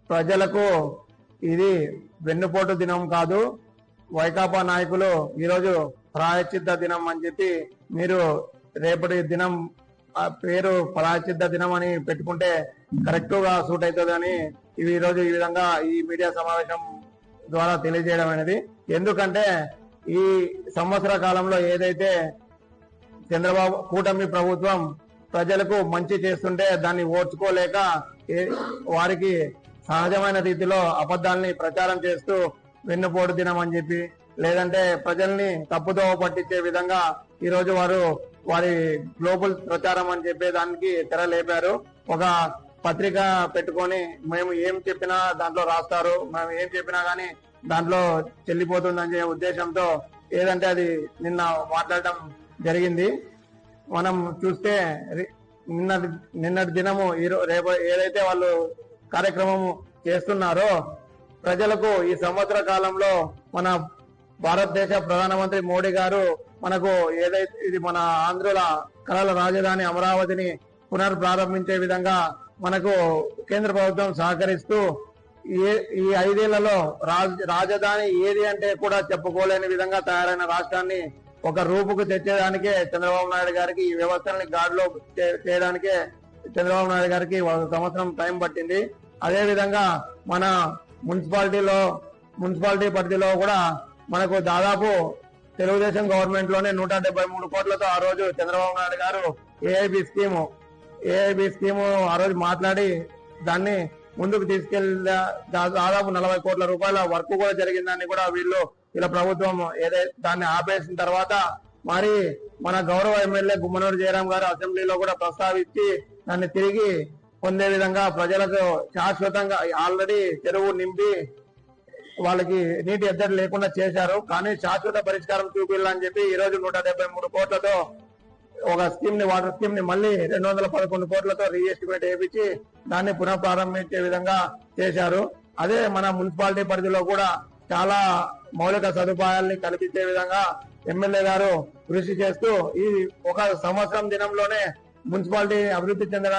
ప్రజలకు ఇది వెన్నుపోటు దినం కాదు. వైకాపా నాయకులు ఈరోజు ప్రాయశ్చిత్త దినం అని చెప్పి మీరు రేపటి దినం పేరు ప్రాయశ్చిత్త దినం అని పెట్టుకుంటే కరెక్ట్ గా సూట్ అవుతుందని ఈ రోజు ఈ విధంగా ఈ మీడియా సమావేశం ద్వారా తెలియజేయడం అనేది. ఎందుకంటే ఈ సంవత్సర కాలంలో ఏదైతే చంద్రబాబు కూటమి ప్రభుత్వం ప్రజలకు మంచి చేస్తుంటే దాన్ని ఓర్చుకోలేక వారికి సహజమైన రీతిలో అబద్ధాలని ప్రచారం చేస్తూ వెన్నుపోటు దినం అని చెప్పి లేదంటే ప్రజల్ని తప్పుదోవ పట్టించే విధంగా ఈ రోజు వారు వారి గ్లోబల్ ప్రచారం అని చెప్పే దానికి తెరలేపారు. ఒక పత్రిక పెట్టుకొని మేము ఏం చెప్పినా దాంట్లో రాస్తారు, మేము ఏం చెప్పినా గానీ దాంట్లో చెల్లిపోతుందనే ఉద్దేశంతో ఏదంటే అది నిన్న మాట్లాడటం జరిగింది. మనం చూస్తే నిన్నటి దినము రేపు ఏదైతే వాళ్ళు కార్యక్రమం చేస్తున్నారో ప్రజలకు ఈ సంవత్సర కాలంలో మన భారతదేశ ప్రధానమంత్రి మోడీ గారు మనకు ఏదైతే ఇది మన ఆంధ్రుల కళల రాజధాని అమరావతిని పునర్ప్రారంభించే విధంగా మనకు కేంద్ర ప్రభుత్వం సహకరిస్తూ ఈ 5 ఏళ్లలో రాజధాని ఏది అంటే కూడా చెప్పుకోలేని విధంగా తయారైన రాష్ట్రాన్ని ఒక రూపుకు తెచ్చేదానికే చంద్రబాబు నాయుడు గారికి ఈ వ్యవస్థల్ని గాడిలో చేయడానికే చంద్రబాబు నాయుడు గారికి 1 సంవత్సరం టైం పట్టింది. అదే విధంగా మన మున్సిపాలిటీ పరిధిలో కూడా మనకు దాదాపు తెలుగుదేశం గవర్నమెంట్ లోనే 173 కోట్లతో ఆ రోజు చంద్రబాబు నాయుడు గారు ఏఐబి స్కీము ఆ రోజు మాట్లాడి దాన్ని ముందుకు తీసుకెళ్లే దాదాపు 40 కోట్ల రూపాయల వర్క్ కూడా జరిగిందని కూడా వీళ్ళ ప్రభుత్వం ఏదైతే దాన్ని ఆపేసిన తర్వాత మరి మన గౌరవ ఎమ్మెల్యే గుమ్మనూరు జయరాం గారు అసెంబ్లీలో కూడా ప్రస్తావించి దాన్ని తిరిగి పొందే విధంగా ప్రజలకు శాశ్వతంగా ఆల్రెడీ చెరువు నింపి వాళ్ళకి నీటి ఎద్దడి లేకుండా చేశారు. కానీ శాశ్వత పరిష్కారం చూపించాలని చెప్పి ఈ రోజు 173 కోట్లతో ఒక వాటర్ స్కీమ్ ని మళ్ళీ 211 కోట్లతో రీఎస్టిమేట్ చేయించి దాన్ని పునః ప్రారంభించే విధంగా చేశారు. అదే మన మున్సిపాలిటీ పరిధిలో కూడా చాలా మౌలిక సదుపాయాల్ని కల్పించే విధంగా ఎమ్మెల్యే గారు కృషి చేస్తూ ఈ 1 సంవత్సరం దినంలోనే మున్సిపాలిటీ అభివృద్ధి చెందడానికి